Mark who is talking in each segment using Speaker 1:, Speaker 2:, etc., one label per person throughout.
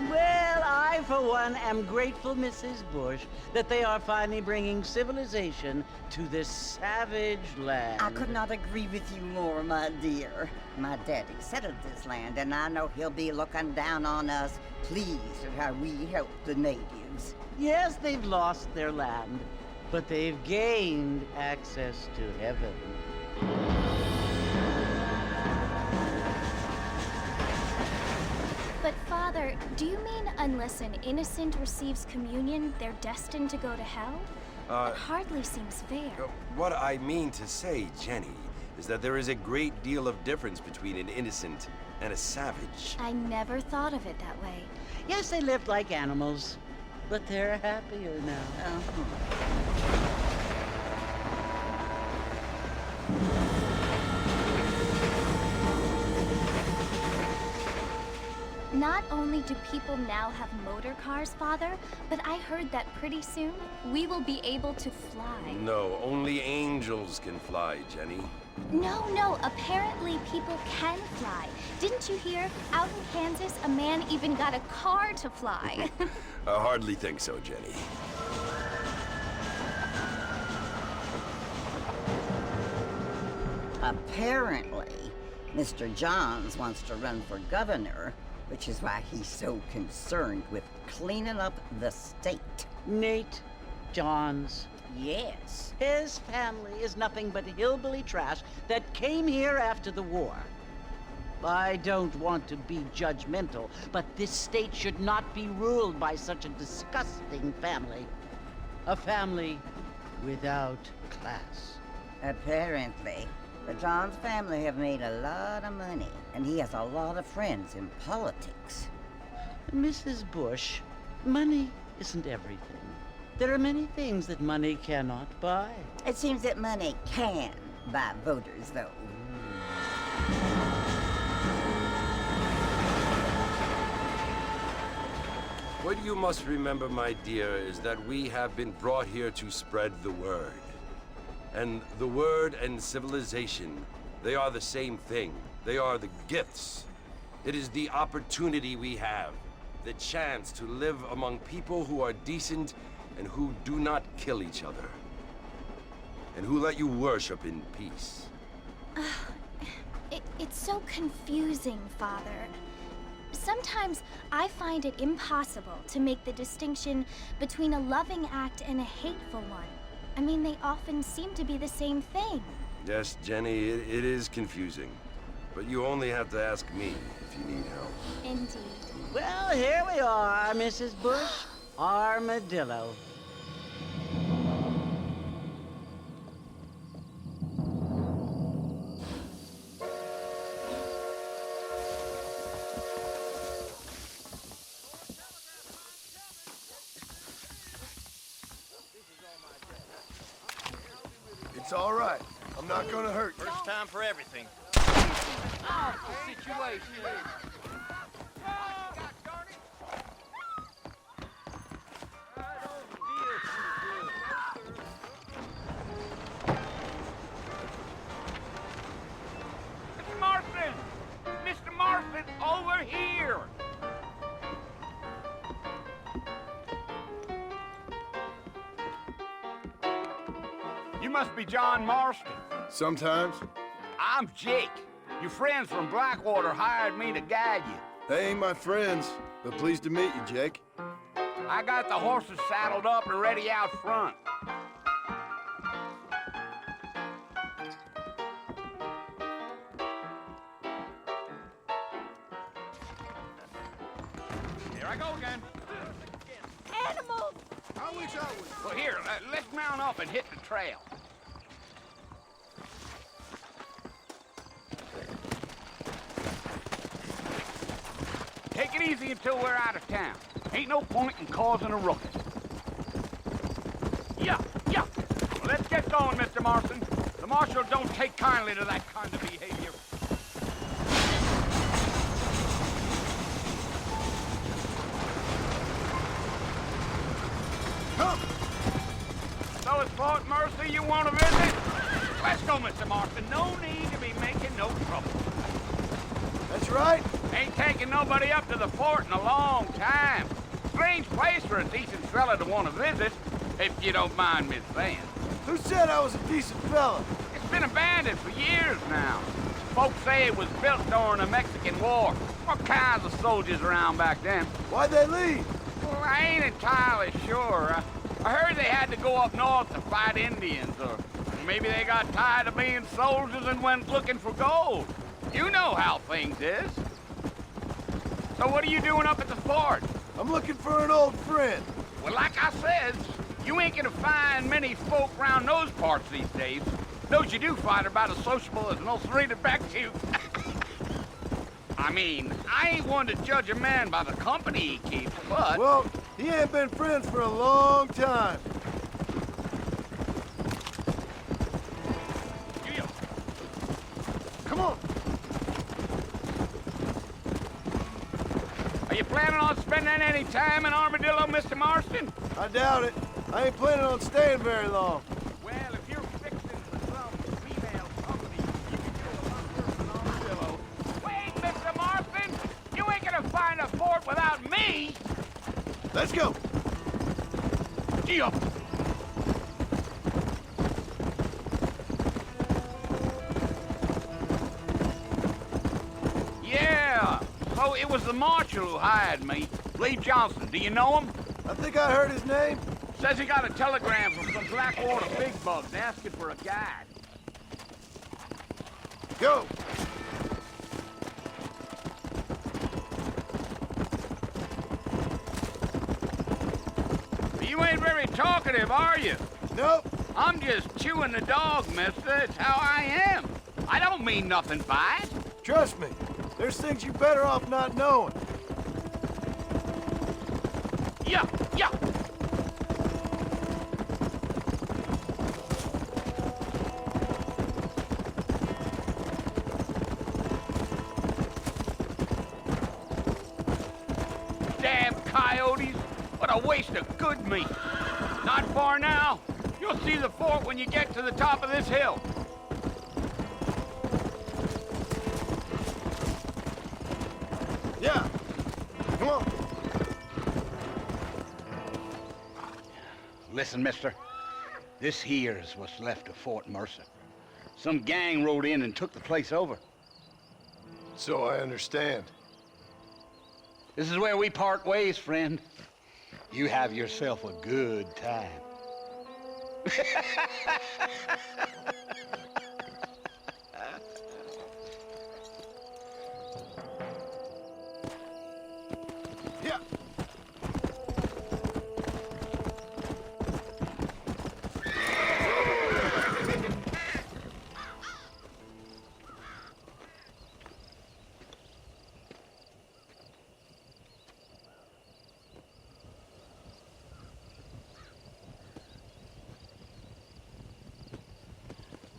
Speaker 1: Well, I, for one, am grateful, Mrs. Bush, that they are finally bringing civilization to this savage land.
Speaker 2: I could not agree with you more, my dear. My daddy settled this land, and I know he'll be looking down on us, pleased at how we help the natives.
Speaker 1: Yes, they've lost their land, but they've gained access to heaven.
Speaker 3: But Father, do you mean unless an innocent receives communion, they're destined to go to hell? That hardly seems fair.
Speaker 4: What I mean to say, Jenny, is that there is a great deal of difference between an innocent and a savage.
Speaker 3: I never thought of it that way.
Speaker 1: Yes, they lived like animals, but they're happier now.
Speaker 3: Not only do people now have motor cars, Father, but I heard that pretty soon we will be able to fly.
Speaker 4: No, only angels can fly, Jenny.
Speaker 3: No, apparently people can fly. Didn't you hear? Out in Kansas, a man even got a car to fly.
Speaker 4: I hardly think so, Jenny.
Speaker 2: Apparently, Mr. Johns wants to run for governor, which is why he's so concerned with cleaning up the state.
Speaker 1: Nate Johns.
Speaker 2: Yes.
Speaker 1: His family is nothing but hillbilly trash that came here after the war. I don't want to be judgmental, but this state should not be ruled by such a disgusting family. A family without class.
Speaker 2: Apparently. The Johns family have made a lot of money, and he has a lot of friends in politics.
Speaker 1: Mrs. Bush, money isn't everything. There are many things that money cannot buy.
Speaker 2: It seems that money can buy voters, though.
Speaker 4: What you must remember, my dear, is that we have been brought here to spread the word. And the word and civilization, they are the same thing. They are the gifts. It is the opportunity we have, the chance to live among people who are decent and who do not kill each other, and who let you worship in peace.
Speaker 3: It's so confusing, Father. Sometimes I find it impossible to make the distinction between a loving act and a hateful one. I mean, they often seem to be the same thing.
Speaker 4: Yes, Jenny, it is confusing. But you only have to ask me if you need help.
Speaker 3: Indeed.
Speaker 1: Well, here we are, Mrs. Bush. Armadillo.
Speaker 5: It's all right. I'm not gonna hurt you.
Speaker 6: First time for everything.
Speaker 7: Awful situation.
Speaker 6: Mr. Marston! Mr. Marston, over here! You must be John Marston.
Speaker 5: Sometimes.
Speaker 6: I'm Jake. Your friends from Blackwater hired me to guide you.
Speaker 5: They ain't my friends, but pleased to meet you, Jake.
Speaker 6: I got the horses saddled up and ready out front. Here I go again.
Speaker 3: Animals!
Speaker 5: I wish I was.
Speaker 6: Well, here, let's mount up and hit the trail. Take it easy until we're out of town. Ain't no point in causing a ruckus. Yeah. Well, let's get going, Mr. Marston. The marshal don't take kindly to that kind of behavior.
Speaker 5: Come!
Speaker 6: So it's Fort Mercy you want to visit? Let's go, Mr. Marston. No need to be making no
Speaker 5: That's right.
Speaker 6: Ain't taken nobody up to the fort in a long time. Strange place for a decent fella to want to visit, if you don't mind me saying.
Speaker 5: Who said I was a decent fella?
Speaker 6: It's been abandoned for years now. Folks say it was built during the Mexican War. All kinds of soldiers around back then.
Speaker 5: Why'd they leave?
Speaker 6: Well, I ain't entirely sure. I heard they had to go up north to fight Indians, or maybe they got tired of being soldiers and went looking for gold. You know how things is. So what are you doing up at the fort?
Speaker 5: I'm looking for an old friend.
Speaker 6: Well, like I said, you ain't gonna find many folk around those parts these days. Those you do find are about as sociable as an ulcerated back tooth. I mean, I ain't one to judge a man by the company he keeps, but...
Speaker 5: Well, he ain't been friends for a long time. Come on.
Speaker 6: Are you planning on spending any time in Armadillo, Mr. Marston?
Speaker 5: I doubt it. I ain't planning on staying very long.
Speaker 6: Well, if you're fixing for some female company, you can kill a person in Armadillo. Wait, Mr. Marston! You ain't gonna find a fort without me!
Speaker 5: Let's go.
Speaker 6: Deal! Yeah, so it was the marshal who hired me. Lee Johnson, do you know him?
Speaker 5: I think I heard his name.
Speaker 6: Says he got a telegram from some Blackwater big bugs asking for a guide.
Speaker 5: Go.
Speaker 6: You ain't very talkative, are you?
Speaker 5: Nope.
Speaker 6: I'm just chewing the dog, mister. It's how I am. I don't mean nothing by it.
Speaker 5: Trust me. There's things you're better off not knowing.
Speaker 6: Yeah, yeah. Damn coyotes. What a waste of good meat. Not far now. You'll see the fort when you get to the top of this hill.
Speaker 5: Yeah. Come on.
Speaker 6: Listen, mister. This here's what's left of Fort Mercer. Some gang rode in and took the place over.
Speaker 5: So I understand.
Speaker 6: This is where we part ways, friend. You have yourself a good time.
Speaker 5: Yeah.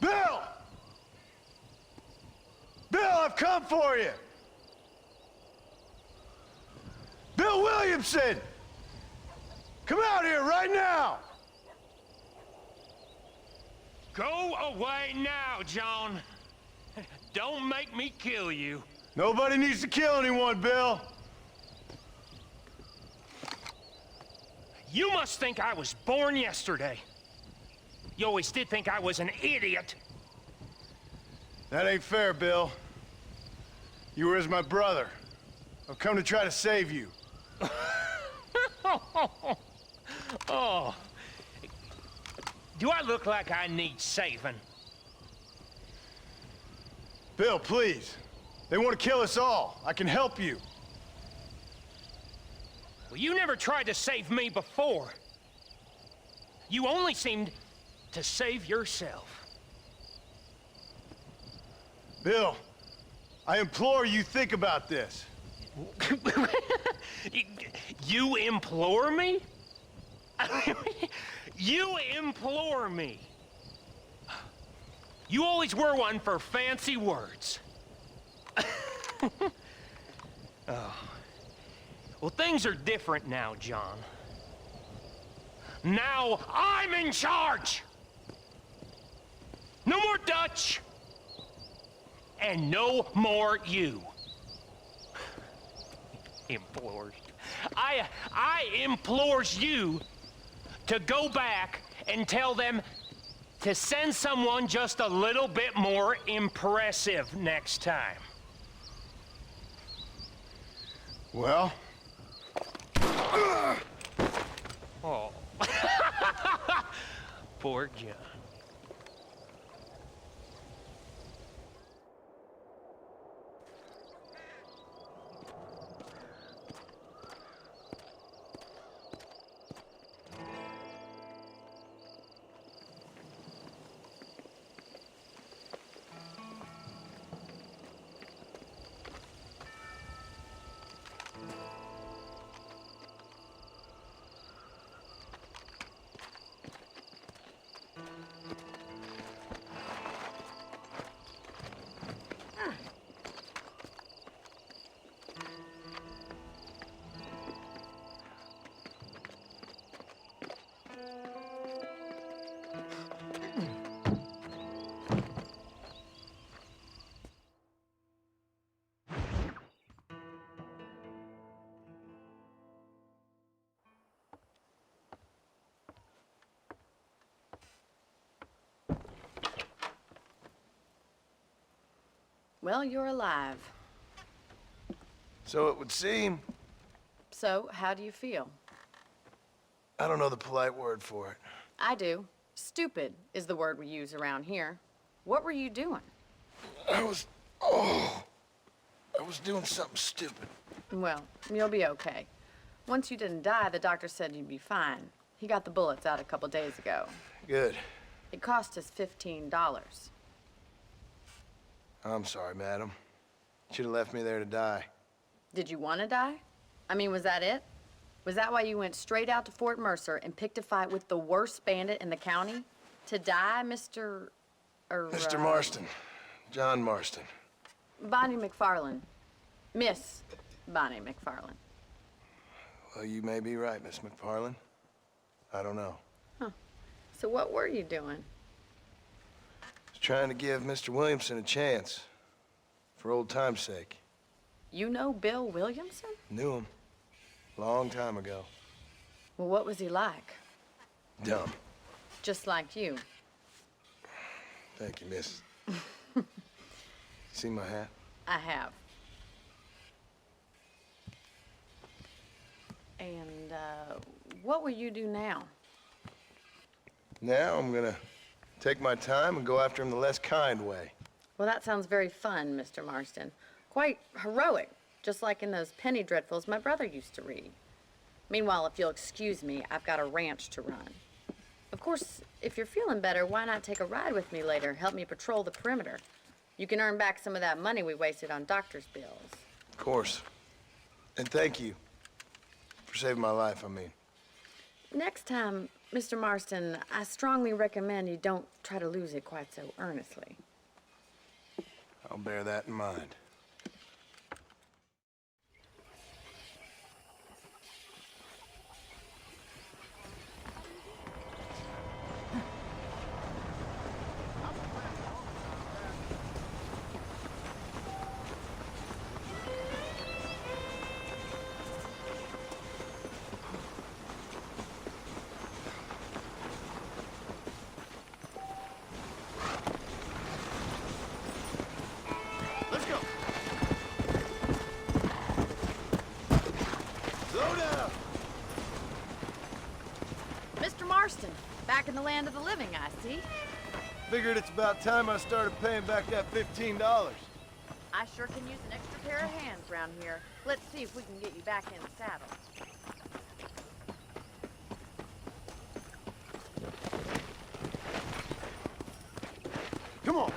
Speaker 5: Bill! Bill, I've come for you! Bill Williamson! Come out here right now!
Speaker 8: Go away now, John. Don't make me kill you.
Speaker 5: Nobody needs to kill anyone, Bill.
Speaker 8: You must think I was born yesterday. You always did think I was an idiot.
Speaker 5: That ain't fair, Bill. You were as my brother. I've come to try to save you.
Speaker 8: Oh. Do I look like I need saving?
Speaker 5: Bill, please. They want to kill us all. I can help you.
Speaker 8: Well, you never tried to save me before. You only seemed to save yourself.
Speaker 5: Bill, I implore you think about this.
Speaker 8: You implore me? You implore me. You always were one for fancy words. Oh. Well, things are different now, John. Now I'm in charge! No more Dutch! And no more you. Implores. I implores you to go back and tell them to send someone just a little bit more impressive next time.
Speaker 5: Well?
Speaker 8: Oh. Poor John.
Speaker 9: Well, you're alive.
Speaker 5: So it would seem.
Speaker 9: So, how do you feel?
Speaker 5: I don't know the polite word for it.
Speaker 9: I do. Stupid is the word we use around here. What were you doing?
Speaker 5: I was doing something stupid.
Speaker 9: Well, you'll be okay. Once you didn't die, the doctor said you'd be fine. He got the bullets out a couple days ago.
Speaker 5: Good.
Speaker 9: It cost us $15.
Speaker 5: I'm sorry, madam. Should have left me there to die.
Speaker 9: Did you want to die? I mean, was that it? Was that why you went straight out to Fort Mercer and picked a fight with the worst bandit in the county? To die, Mr.
Speaker 5: Mr. Marston. John Marston.
Speaker 9: Bonnie McFarland. Miss Bonnie McFarland.
Speaker 5: Well, you may be right, Miss McFarland. I don't know.
Speaker 9: So what were you doing?
Speaker 5: Was trying to give Mr. Williamson a chance. For old time's sake.
Speaker 9: You know Bill Williamson?
Speaker 5: Knew him. Long time ago.
Speaker 9: Well, what was he like?
Speaker 5: Dumb.
Speaker 9: Just like you.
Speaker 5: Thank you, miss. See my hat?
Speaker 9: I have. And, what will you do now?
Speaker 5: Now I'm gonna take my time and go after him the less kind way.
Speaker 9: Well, that sounds very fun, Mr. Marston. Quite heroic, just like in those penny dreadfuls my brother used to read. Meanwhile, if you'll excuse me, I've got a ranch to run. Of course, if you're feeling better, why not take a ride with me later? Help me patrol the perimeter. You can earn back some of that money we wasted on doctor's bills.
Speaker 5: Of course. And thank you for saving my life, I mean.
Speaker 9: Next time, Mr. Marston, I strongly recommend you don't try to lose it quite so earnestly.
Speaker 5: I'll bear that in mind. Let's go. Slow down.
Speaker 9: Mr. Marston, back in the land of the living, I see.
Speaker 5: Figured it's about time I started paying back that $15.
Speaker 9: I sure can use an extra pair of hands around here. Let's see if we can get you back in the saddle.
Speaker 5: Come on.